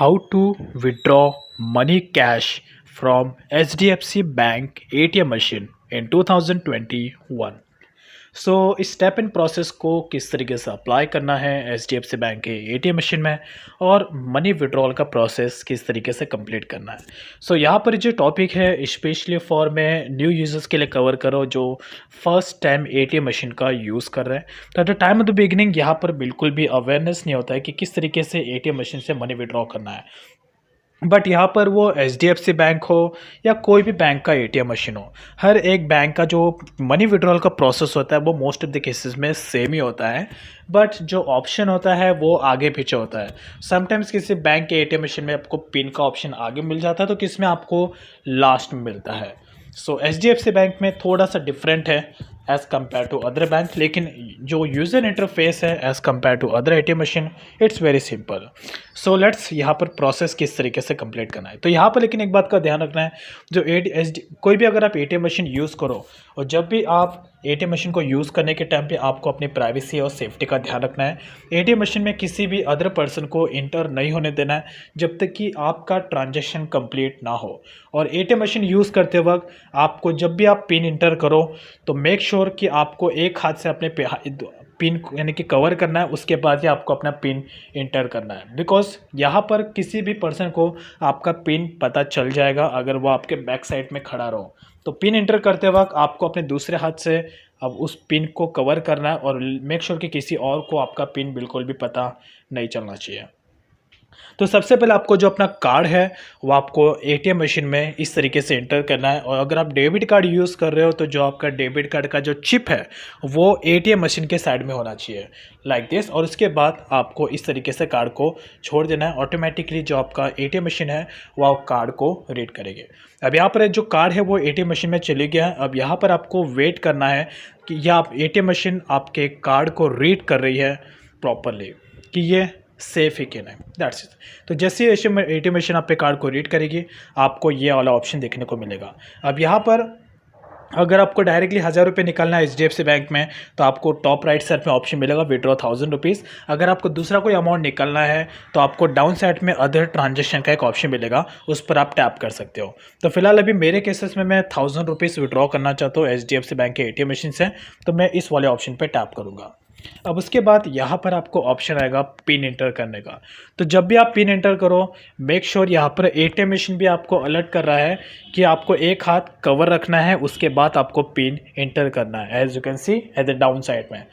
How to withdraw money cash from HDFC Bank ATM machine in 2021। सो इस step in process को किस तरीके से अप्लाई करना है HDFC बैंक के ATM मशीन में और मनी विड्रॉल का प्रोसेस किस तरीके से कंप्लीट करना है। यहाँ पर जो टॉपिक है स्पेशली फॉर मैं न्यू यूजर्स के लिए कवर करो जो फर्स्ट टाइम ATM मशीन का यूज़ कर रहे हैं। तो at the time of the beginning यहाँ पर बिल्कुल भी अवेयरनेस नहीं होता है कि किस तरीके से ATM मशीन से मनी विड्रॉ करना है। बट यहाँ पर वो HDFC बैंक हो या कोई भी बैंक का ATM मशीन हो, हर एक बैंक का जो मनी विड्रॉल का प्रोसेस होता है वो मोस्ट ऑफ द केसेस में सेम ही होता है। बट जो ऑप्शन होता है वो आगे पीछे होता है। समटाइम्स किसी बैंक के ATM मशीन में आपको पिन का ऑप्शन आगे मिल जाता है तो किस में आपको लास्ट में मिलता है। HDFC बैंक में थोड़ा सा डिफरेंट है as compare to other bank, लेकिन जो यूज़र इंटरफेस है as compare to other ATM machine it's very simple. Let's यहाँ पर प्रोसेस किस तरीके से कंप्लीट करना है। तो यहाँ पर लेकिन एक बात का ध्यान रखना है, जो कोई भी अगर आप ATM मशीन यूज़ करो और जब भी आप ATM मशीन को यूज़ करने के टाइम पे आपको अपनी प्राइवेसी और सेफ्टी का ध्यान रखना है। ATM मशीन में किसी भी अदर पर्सन को इंटर नहीं होने देना है जब तक कि आपका ट्रांजैक्शन कंप्लीट ना हो। और ATM मशीन यूज़ करते वक्त आपको जब भी आप पिन इंटर करो तो मेक श्योर कि आपको एक हाथ से अपने पिन यानी कि कवर करना है, उसके बाद ही आपको अपना पिन इंटर करना है। बिकॉज यहाँ पर किसी भी पर्सन को आपका पिन पता चल जाएगा अगर वो आपके बैक साइड में खड़ा रहो। तो पिन इंटर करते वक्त आपको अपने दूसरे हाथ से अब उस पिन को कवर करना है और मेक श्योर कि किसी और को आपका पिन बिल्कुल भी पता नहीं चलना चाहिए। तो सबसे पहले आपको जो अपना कार्ड है वो आपको ATM मशीन में इस तरीके से एंटर करना है। और अगर आप डेबिट कार्ड यूज़ कर रहे हो तो जो आपका डेबिट कार्ड का जो चिप है वो ATM मशीन के साइड में होना चाहिए लाइक दिस। और उसके बाद आपको इस तरीके से कार्ड को छोड़ देना है। ऑटोमेटिकली जो आपका ATM मशीन है वो कार्ड को रीड करेगी। अब यहाँ पर जो कार्ड है वो ATM मशीन में चली गया है। अब यहाँ पर आपको वेट करना है कि यह आप ATM मशीन आपके कार्ड को रीड कर रही है प्रॉपरली कि ये सेफ ही कि नहीं, दैट्स इट। तो जैसे ही ATM मशीन आपके कार्ड को रीड करेगी आपको ये वाला ऑप्शन देखने को मिलेगा। अब यहाँ पर अगर आपको डायरेक्टली 1000 रुपये निकालना है HDFC बैंक में तो आपको टॉप राइट साइड में ऑप्शन मिलेगा विड्रॉ 1000 रुपीज़। अगर आपको दूसरा कोई अमाउंट निकालना है तो आपको डाउन साइड में अदर ट्रांजेक्शन का एक ऑप्शन मिलेगा, उस पर आप टैप कर सकते हो। तो फिलहाल अभी मेरे केसेस में मैं 1000 रुपीज़ विड्रॉ करना चाहता हूँ HDFC बैंक के ATM मशीन से, तो मैं इस वाले ऑप्शन पर टैप करूँगा। अब उसके बाद यहाँ पर आपको ऑप्शन आएगा पिन एंटर करने का। तो जब भी आप पिन एंटर करो मेक श्योर यहाँ पर ATM मशीन भी आपको अलर्ट कर रहा है कि आपको एक हाथ कवर रखना है, उसके बाद आपको पिन एंटर करना है as you can see at the down side में।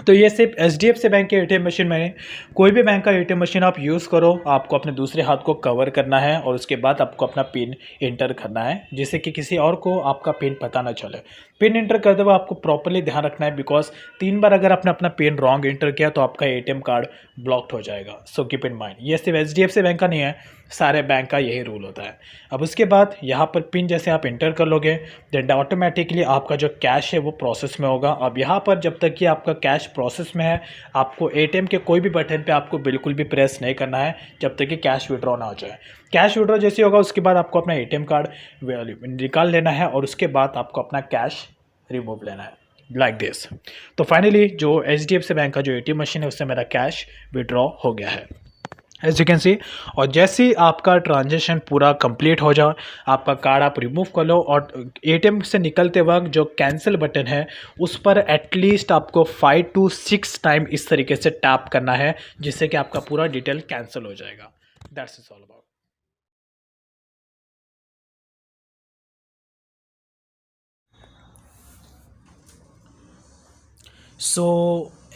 तो ये सिर्फ HDFC बैंक के ATM मशीन में, कोई भी बैंक का ATM मशीन आप यूज़ करो आपको अपने दूसरे हाथ को कवर करना है और उसके बाद आपको अपना पिन एंटर करना है जिससे कि किसी और को आपका पिन पता ना चले। पिन एंटर करते हुए आपको प्रॉपर्ली ध्यान रखना है बिकॉज 3 बार अगर आपने अपना पिन रॉन्ग एंटर किया तो आपका ATM कार्ड ब्लॉक्ड हो जाएगा। सो कीप इन माइंड, ये सिर्फ HDFC बैंक का नहीं है, सारे बैंक का यही रूल होता है। अब उसके बाद यहाँ पर पिन जैसे आप एंटर कर लोगे देन ऑटोमेटिकली आपका जो कैश है वो प्रोसेस में होगा। अब यहाँ पर जब तक कि आपका कैश प्रोसेस में है आपको ATM के कोई भी बटन पे आपको बिल्कुल भी प्रेस नहीं करना है जब तक कि कैश विड्रॉ ना हो जाए। कैश विड्रॉ जैसे होगा उसके बाद आपको अपना ATM कार्ड निकाल लेना है और उसके बाद आपको अपना कैश रिमूव लेना है लाइक दिस। तो फाइनली जो HDFC बैंक का जो ATM मशीन है उससे मेरा कैश विड्रॉ हो गया है एज यू कैन सी। और जैसे ही आपका ट्रांजेक्शन पूरा कंप्लीट हो जाए आपका कार्ड आप रिमूव कर लो और ATM से निकलते वक्त जो कैंसिल बटन है उस पर एटलीस्ट आपको 5 to 6 टाइम इस तरीके से टैप करना है जिससे कि आपका पूरा डिटेल कैंसिल हो जाएगा। That's is all about.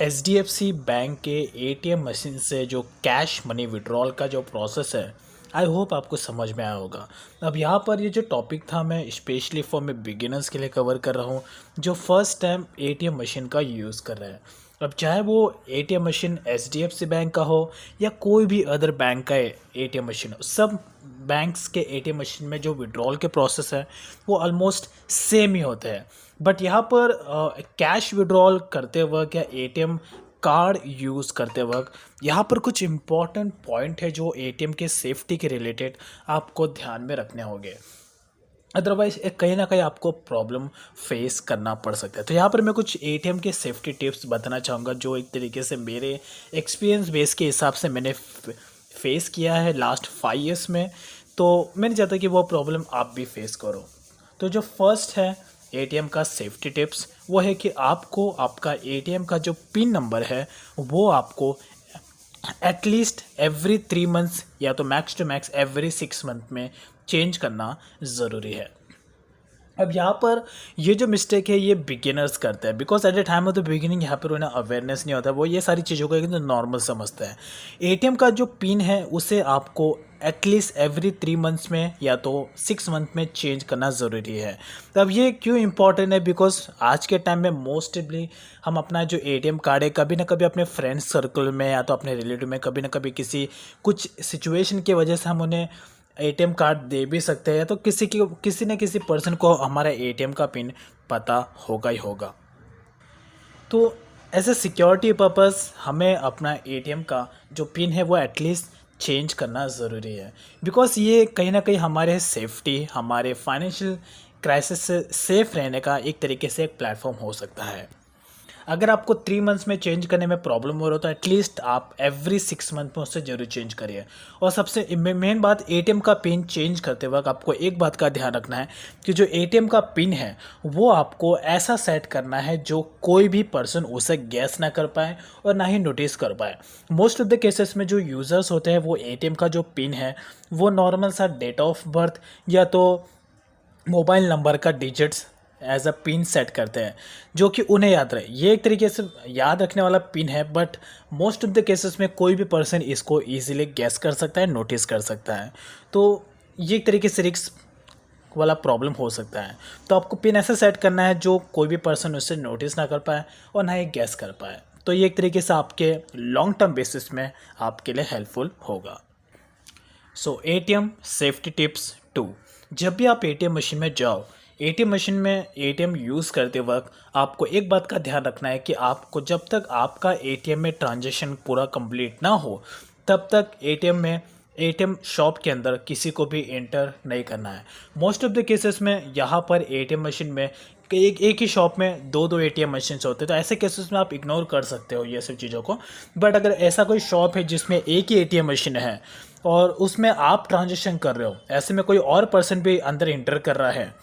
HDFC bank के ATM मशीन से जो कैश मनी विड्रॉल का जो प्रोसेस है आई होप आपको समझ में आया होगा। अब यहाँ पर ये जो टॉपिक था मैं स्पेशली फॉर मैं बिगिनर्स के लिए कवर कर रहा हूँ जो फर्स्ट टाइम ATM मशीन का यूज़ कर रहे हैं। अब चाहे वो ATM मशीन HDFC बैंक का हो या कोई भी अदर बैंक का ATM मशीन हो, सब बैंक्स के ATM मशीन में जो विड्रॉल के प्रोसेस है वो ऑलमोस्ट सेम ही होते हैं। बट यहाँ पर कैश विड्रॉल करते वक्त या ATM कार्ड यूज़ करते वक्त यहाँ पर कुछ इम्पॉर्टेंट पॉइंट है जो ATM के सेफ्टी के रिलेटेड आपको ध्यान में रखने होंगे, अदरवाइज कहीं ना कहीं आपको प्रॉब्लम फेस करना पड़ सकता है। तो यहाँ पर मैं कुछ ATM के सेफ्टी टिप्स बताना चाहूँगा जो एक तरीके से मेरे एक्सपीरियंस बेस के हिसाब से मैंने फेस किया है लास्ट 5 ईयर्स में, तो मैं नहीं चाहता कि वो प्रॉब्लम आप भी फेस करो। तो जो फर्स्ट है एटीएम का सेफ्टी टिप्स, वो है कि आपको आपका एटीएम का जो पिन नंबर है वो आपको एटलीस्ट एवरी 3 मंथ्स या तो max to max every 6 month में चेंज करना ज़रूरी है। अब यहाँ पर ये जो मिस्टेक है ये बिगिनर्स करते हैं, because at the time of the beginning यहाँ पर उन्हें अवेयरनेस नहीं होता, वो ये सारी चीज़ों को एकदम नॉर्मल समझते हैं। एटीएम का जो पिन है उसे आपको एटलीस्ट एवरी 3 मंथ्स में या तो 6 मंथ में चेंज करना ज़रूरी है। तो अब ये क्यों इंपॉर्टेंट है, बिकॉज आज के टाइम में मोस्टली हम अपना जो एटीएम कार्ड है कभी ना कभी अपने फ्रेंड्स सर्कल में या तो अपने रिलेटिव में कभी ना कभी किसी कुछ सिचुएशन की वजह से हम उन्हें एटीएम कार्ड दे भी सकते हैं, तो किसी न किसी पर्सन को हमारा एटीएम का पिन पता होगा ही होगा। तो एज ए सिक्योरिटी पर्पस हमें अपना एटीएम का जो पिन है वो एटलीस्ट चेंज करना ज़रूरी है, बिकॉज ये कहीं ना कहीं हमारे सेफ्टी, हमारे फाइनेंशियल क्राइसिस से सेफ रहने का एक तरीके से एक प्लेटफॉर्म हो सकता है। अगर आपको 3 मंथ्स में चेंज करने में प्रॉब्लम हो रहा हो तो एटलीस्ट आप एवरी 6 मंथ में उससे जरूर चेंज करिए। और सबसे मेन बात, एटीएम का पिन चेंज करते वक्त आपको एक बात का ध्यान रखना है कि जो एटीएम का पिन है वो आपको ऐसा सेट करना है जो कोई भी पर्सन उसे गैस ना कर पाए और ना ही नोटिस कर पाए। मोस्ट ऑफ द केसेस में जो यूज़र्स होते हैं वो एटीएम का जो पिन है वो नॉर्मल सा डेट ऑफ बर्थ या तो मोबाइल नंबर का digits as a pin set करते हैं जो कि उन्हें याद रहे। ये एक तरीके से याद रखने वाला पिन है, but most of the cases में कोई भी पर्सन इसको इजीली गैस कर सकता है, नोटिस कर सकता है। तो ये एक तरीके से रिस्क वाला प्रॉब्लम हो सकता है। तो आपको पिन ऐसा सेट करना है जो कोई भी पर्सन उससे नोटिस ना कर पाए और ना ही गैस कर पाए। तो ये एक तरीके से आपके लॉन्ग टर्म बेसिस में आपके लिए हेल्पफुल होगा। सो एटीएम सेफ्टी टिप्स 2, जब भी आप एटीएम मशीन में जाओ, एटीएम मशीन में एटीएम यूज़ करते वक्त आपको एक बात का ध्यान रखना है कि आपको जब तक आपका एटीएम में ट्रांजैक्शन पूरा कंप्लीट ना हो तब तक एटीएम शॉप के अंदर किसी को भी एंटर नहीं करना है। मोस्ट ऑफ द केसेस में यहाँ पर एटीएम मशीन में एक ही शॉप में दो एटीएम मशीन्स होते हैं, तो ऐसे केसेस में आप इग्नोर कर सकते हो ये सब चीज़ों को। बट अगर ऐसा कोई शॉप है जिसमें एक ही एटीएम मशीन है और उसमें आप ट्रांजैक्शन कर रहे हो, ऐसे में कोई और पर्सन भी अंदर एंटर कर रहा है,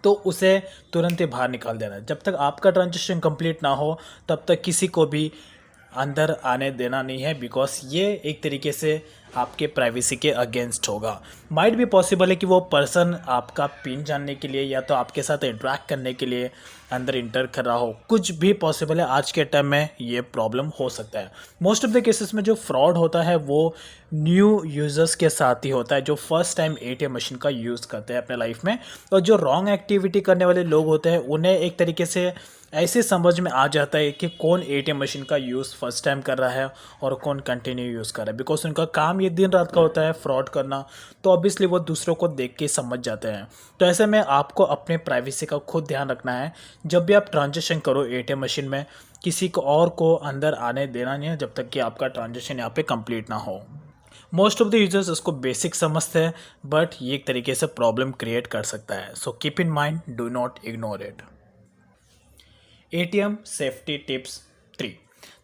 तो उसे तुरंत ही बाहर निकाल देना। जब तक आपका ट्रांजैक्शन कंप्लीट ना हो तब तक किसी को भी अंदर आने देना नहीं है, बिकॉज ये एक तरीके से आपके प्राइवेसी के अगेंस्ट होगा। माइट भी पॉसिबल है कि वो पर्सन आपका पिन जानने के लिए या तो आपके साथ इंटरेक्ट करने के लिए अंदर इंटर कर रहा हो, कुछ भी पॉसिबल है। आज के टाइम में ये प्रॉब्लम हो सकता है। मोस्ट ऑफ द केसेस में जो फ्रॉड होता है वो न्यू यूज़र्स के साथ ही होता है जो फर्स्ट टाइम एटीएम मशीन का यूज़ करते हैं अपने लाइफ में। और जो रॉन्ग एक्टिविटी करने वाले लोग होते हैं उन्हें एक तरीके से ऐसे समझ में आ जाता है कि कौन एटीएम मशीन का यूज़ फर्स्ट टाइम कर रहा है और कौन कंटिन्यू यूज़ कर रहा है, बिकॉज उनका काम ये दिन रात का होता है फ्रॉड करना। तो ऑब्वियसली वो दूसरों को देख के समझ जाते हैं। तो ऐसे में आपको अपने प्राइवेसी का खुद ध्यान रखना है। जब भी आप ट्रांजेक्शन करो एटीएम मशीन में, किसी को और को अंदर आने देना नहीं है जब तक कि आपका ट्रांजेक्शन यहाँ पे कंप्लीट ना हो। मोस्ट ऑफ द यूजर्स इसको बेसिक समझते हैं, बट ये एक तरीके से प्रॉब्लम क्रिएट कर सकता है। So keep in mind, do not ignore it. ATM safety tips 3,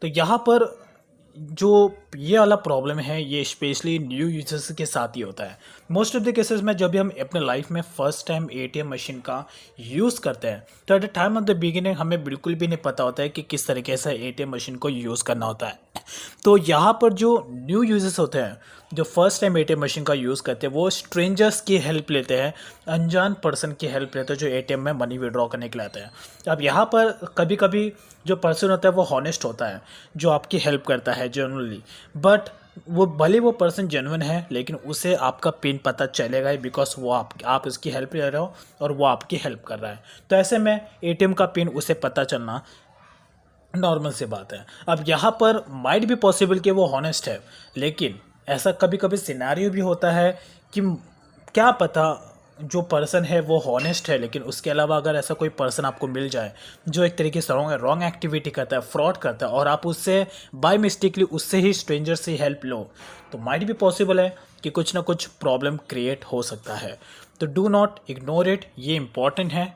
तो यहाँ पर जो ये वाला प्रॉब्लम है ये स्पेशली न्यू यूजर्स के साथ ही होता है। मोस्ट ऑफ द केसेस में जब भी हम अपने लाइफ में फर्स्ट टाइम एटीएम मशीन का यूज़ करते हैं तो at the time of the beginning हमें बिल्कुल भी नहीं पता होता है कि किस तरीके से एटीएम मशीन को यूज़ करना होता है। तो यहाँ पर जो न्यू यूजर्स होते हैं जो फर्स्ट टाइम एटीएम मशीन का यूज़ करते हैं वो स्ट्रेंजर्स की हेल्प लेते हैं, अनजान पर्सन की हेल्प लेते हैं जो एटीएम में मनी विड्रॉ करने के लिए आते हैं। अब यहाँ पर कभी कभी जो पर्सन होता है वो हॉनेस्ट होता है जो आपकी हेल्प करता है जनरली, बट वो भले वो पर्सन जेन्युइन है लेकिन उसे आपका पिन पता चलेगा ही, बिकॉज वो आप उसकी हेल्प ले रहे हो और वो आपकी हेल्प कर रहा है। तो ऐसे में एटीएम का पिन उसे पता चलना नॉर्मल सी बात है। अब यहाँ पर माइट भी पॉसिबल कि वो हॉनेस्ट है, लेकिन ऐसा कभी कभी सिनेरियो भी होता है कि क्या पता जो पर्सन है वो हॉनेस्ट है, लेकिन उसके अलावा अगर ऐसा कोई पर्सन आपको मिल जाए जो एक तरीके से रॉन्ग एक्टिविटी करता है, फ्रॉड करता है, और आप उससे बाय मिस्टेकली उससे ही स्ट्रेंजर से हेल्प लो, तो माइट भी पॉसिबल है कि कुछ ना कुछ प्रॉब्लम क्रिएट हो सकता है। तो डू नॉट इग्नोर इट, ये इम्पॉर्टेंट है।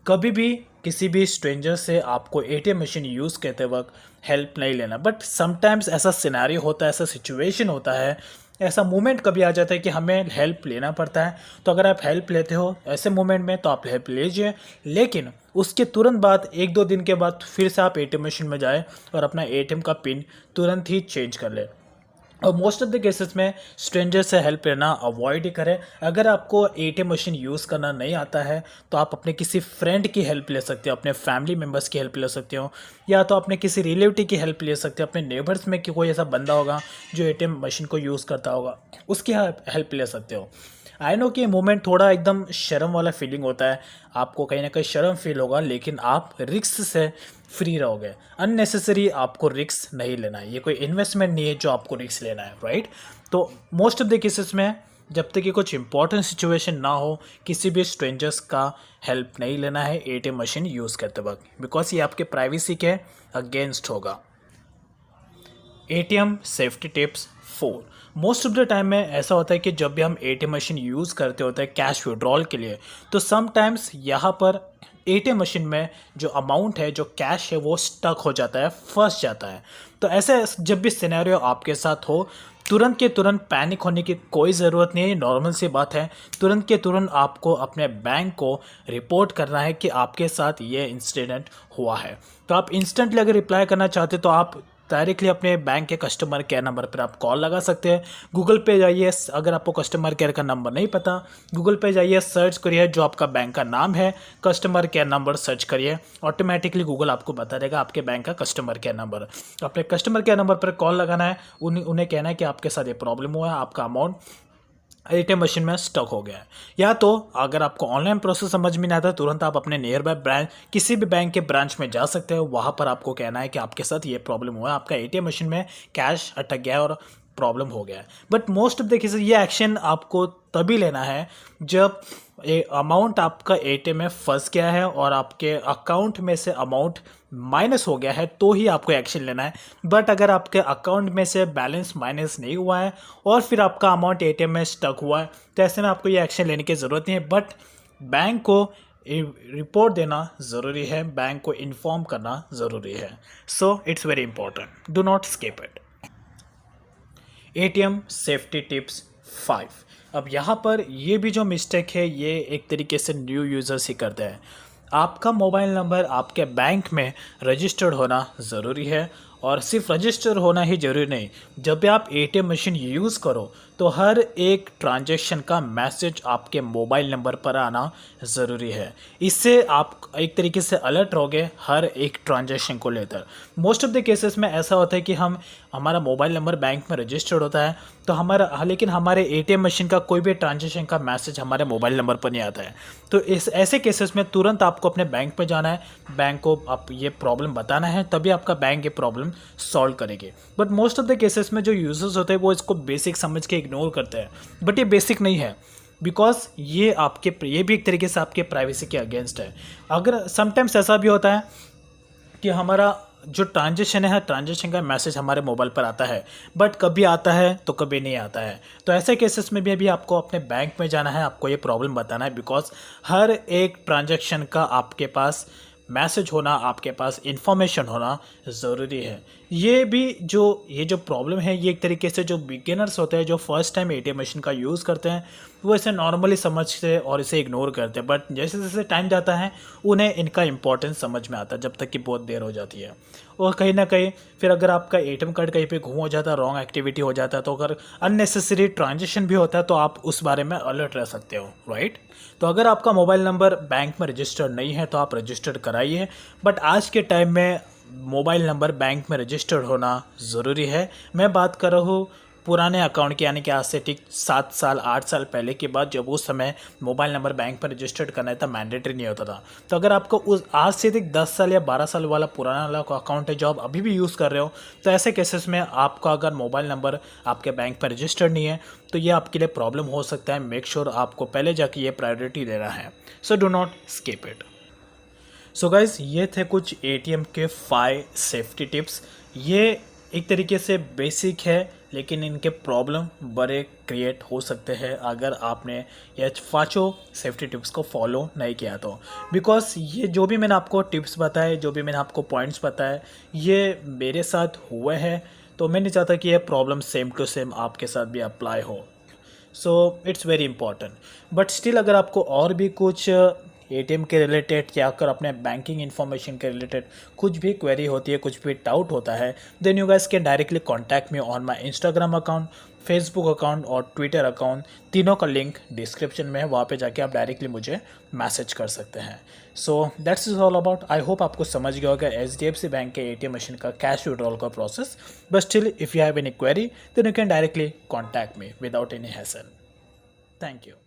कभी भी किसी भी स्ट्रेंजर से आपको एटीएम मशीन यूज़ करते वक्त हेल्प नहीं लेना। बट समटाइम्स ऐसा सिनेरियो होता है, ऐसा सिचुएशन होता है, ऐसा मोमेंट कभी आ जाता है कि हमें हेल्प लेना पड़ता है। तो अगर आप हेल्प लेते हो ऐसे मोमेंट में तो आप हेल्प लीजिए, लेकिन उसके तुरंत बाद 1-2 दिन के बाद फिर से आप एटीएम मशीन में जाए और अपना एटीएम का पिन तुरंत ही चेंज कर ले। और मोस्ट ऑफ द केसेस में स्ट्रेंजर से हेल्प लेना अवॉइड ही करें। अगर आपको एटीएम मशीन यूज़ करना नहीं आता है तो आप अपने किसी फ्रेंड की हेल्प ले सकते हो, अपने फैमिली मेम्बर्स की हेल्प ले सकते हो, या तो अपने किसी रिलेटिव की हेल्प ले सकते हो। अपने नेबर्स में कि कोई ऐसा बंदा होगा जो एटीएम मशीन को यूज़ करता होगा, उसकी हेल्प ले सकते हो। आई नो कि ये मोमेंट थोड़ा एकदम शर्म वाला फीलिंग होता है, आपको कहीं ना कहीं शर्म फील होगा, लेकिन आप रिस्क से फ्री रहोगे। अननेसेसरी आपको रिस्क नहीं लेना है, ये कोई इन्वेस्टमेंट नहीं है जो आपको रिस्क लेना है, राइट। तो मोस्ट ऑफ द केसेस में जब तक कि कुछ इंपॉर्टेंट सिचुएशन ना हो, किसी भी स्ट्रेंजर्स का हेल्प नहीं लेना है एटीएम मशीन यूज़ करते वक्त, बिकॉज ये आपके प्राइवेसी के अगेंस्ट होगा। ATM safety tips 4। Most of the time में ऐसा होता है कि जब भी हम एटीएम मशीन यूज़ करते होते हैं कैश विड्रॉल के लिए, तो समटाइम्स यहाँ पर एटीएम मशीन में जो अमाउंट है, जो कैश है, वो स्टक हो जाता है, फंस जाता है। तो ऐसे जब भी सिनेरियो आपके साथ हो, तुरंत के तुरंत पैनिक होने की कोई ज़रूरत नहीं है, नॉर्मल सी बात है। तुरंत के तुरंत आपको अपने बैंक को रिपोर्ट करना है कि आपके साथ ये इंसिडेंट हुआ है। तो आप इंस्टेंटली अगर रिप्लाई करना चाहते तो आप डायरेक्टली अपने बैंक के कस्टमर केयर नंबर पर आप कॉल लगा सकते हैं। गूगल पे जाइए, अगर आपको कस्टमर केयर का नंबर नहीं पता, गूगल पे जाइए, सर्च करिए जो आपका बैंक का नाम है, कस्टमर केयर नंबर सर्च करिए, ऑटोमेटिकली गूगल आपको बता देगा आपके बैंक का कस्टमर केयर नंबर। अपने कस्टमर केयर नंबर पर कॉल लगाना है, उन्हें कहना है कि आपके साथ ये प्रॉब्लम हुआ है, आपका अमाउंट एटीएम मशीन में स्टक हो गया है। या तो अगर आपको ऑनलाइन प्रोसेस समझ में नहीं आता, तुरंत आप अपने नियर बाय ब्रांच, किसी भी बैंक के ब्रांच में जा सकते हो। वहाँ पर आपको कहना है कि आपके साथ ये प्रॉब्लम हुआ है, आपका एटीएम मशीन में कैश अटक गया है और प्रॉब्लम हो गया है। But most of the cases ये एक्शन आपको तभी लेना है जब अमाउंट आपका एटीएम में फंस गया है और आपके अकाउंट में से अमाउंट माइनस हो गया है, तो ही आपको एक्शन लेना है। बट अगर आपके अकाउंट में से बैलेंस माइनस नहीं हुआ है और फिर आपका अमाउंट एटीएम में स्टक हुआ है, तो ऐसे में आपको ये एक्शन लेने की ज़रूरत नहीं है। बट बैंक को रिपोर्ट देना ज़रूरी है, बैंक को इन्फॉर्म करना ज़रूरी है। So it's very important, do not skip it. ATM safety tips 5। अब यहाँ पर ये भी जो मिस्टेक है, ये एक तरीके से न्यू यूज़र्स ही करते हैं। आपका मोबाइल नंबर आपके बैंक में रजिस्टर्ड होना ज़रूरी है, और सिर्फ रजिस्टर होना ही ज़रूरी नहीं, जब भी आप एटीएम मशीन यूज़ करो तो हर एक ट्रांजैक्शन का मैसेज आपके मोबाइल नंबर पर आना ज़रूरी है। इससे आप एक तरीके से अलर्ट रहोगे हर एक ट्रांजैक्शन को लेकर। मोस्ट ऑफ द केसेस में ऐसा होता है कि हमारा मोबाइल नंबर बैंक में रजिस्टर्ड होता है, तो लेकिन हमारे एटीएम मशीन का कोई भी ट्रांजैक्शन का मैसेज हमारे मोबाइल नंबर पर नहीं आता है। तो इस ऐसे केसेस में तुरंत आपको अपने बैंक पर जाना है, बैंक को आप ये प्रॉब्लम बताना है, तभी आपका बैंक ये प्रॉब्लम सॉल्व करेंगे। But most of the cases में जो यूजर्स होते हैं वो इसको बेसिक समझ के इग्नोर करते हैं, बट ये बेसिक नहीं है, बिकॉज ये भी एक तरीके से आपके प्राइवेसी के अगेंस्ट है। अगर समटाइम्स ऐसा भी होता है कि हमारा जो ट्रांजेक्शन है, ट्रांजेक्शन का मैसेज हमारे मोबाइल पर आता है, बट कभी आता है तो कभी नहीं आता है। तो ऐसे केसेस में भी अभी आपको अपने बैंक में जाना है, आपको ये प्रॉब्लम बताना है, बिकॉज हर एक ट्रांजेक्शन का आपके पास मैसेज होना, आपके पास इंफॉर्मेशन होना ज़रूरी है। ये जो प्रॉब्लम है, ये एक तरीके से जो बिगिनर्स होते हैं, जो फर्स्ट टाइम एटीएम मशीन का यूज़ करते हैं, वो इसे नॉर्मली समझते और इसे इग्नोर करते हैं। बट जैसे जैसे टाइम जाता है उन्हें इनका इंपॉर्टेंस समझ में आता है, जब तक कि बहुत देर हो जाती है। और कहीं ना कहीं फिर अगर आपका एटीएम कार्ड कहीं पे गुम हो जाता है, रॉन्ग एक्टिविटी हो जाता है, तो अगर अननेसेसरी ट्रांजेक्शन भी होता है तो आप उस बारे में अलर्ट रह सकते हो, राइट। तो अगर आपका मोबाइल नंबर बैंक में रजिस्टर्ड नहीं है तो आप रजिस्टर्ड कराइए। बट आज के टाइम में मोबाइल नंबर बैंक में रजिस्टर्ड होना ज़रूरी है। मैं बात कर रहा हूँ पुराने अकाउंट की, यानी कि आज से ठीक 7 साल 8 साल पहले की बात, जब उस समय मोबाइल नंबर बैंक पर रजिस्टर्ड करना था, मैंडेटरी नहीं होता था। तो अगर आपको उस आज से ठीक 10 साल या 12 साल वाला पुराना वाला अकाउंट है जो आप अभी भी यूज़ कर रहे हो, तो ऐसे केसेस में आपका अगर मोबाइल नंबर आपके बैंक पर रजिस्टर्ड नहीं है तो ये आपके लिए प्रॉब्लम हो सकता है। मेक श्योर आपको पहले जाके ये प्रायोरिटी देना है। So do not skip it. So guys, ये थे कुछ एटीएम के 5 सेफ्टी टिप्स। ये एक तरीके से बेसिक है, लेकिन इनके प्रॉब्लम बड़े क्रिएट हो सकते हैं अगर आपने ये पाँचों सेफ्टी टिप्स को फॉलो नहीं किया तो। बिकॉज ये जो भी मैंने आपको टिप्स बताए, जो भी मैंने आपको पॉइंट्स बताए, ये मेरे साथ हुए हैं, तो मैं नहीं चाहता कि ये प्रॉब्लम सेम टू सेम आपके साथ भी अप्लाई हो। So it's very important. But still अगर आपको और भी कुछ एटीएम के रिलेटेड या अगर अपने बैंकिंग इन्फॉर्मेशन के रिलेटेड कुछ भी क्वेरी होती है, कुछ भी डाउट होता है, then you guys can directly contact me on my Instagram account, Facebook account और ट्विटर अकाउंट। तीनों का लिंक डिस्क्रिप्शन में है, वहाँ पे जाके आप डायरेक्टली मुझे मैसेज कर सकते हैं। So that's is all about. I hope आपको समझ गया होगा HDFC बैंक के ATM मशीन का कैश विड्रॉल का process. But still if you have any query then you can directly contact me without any hassle. Thank you.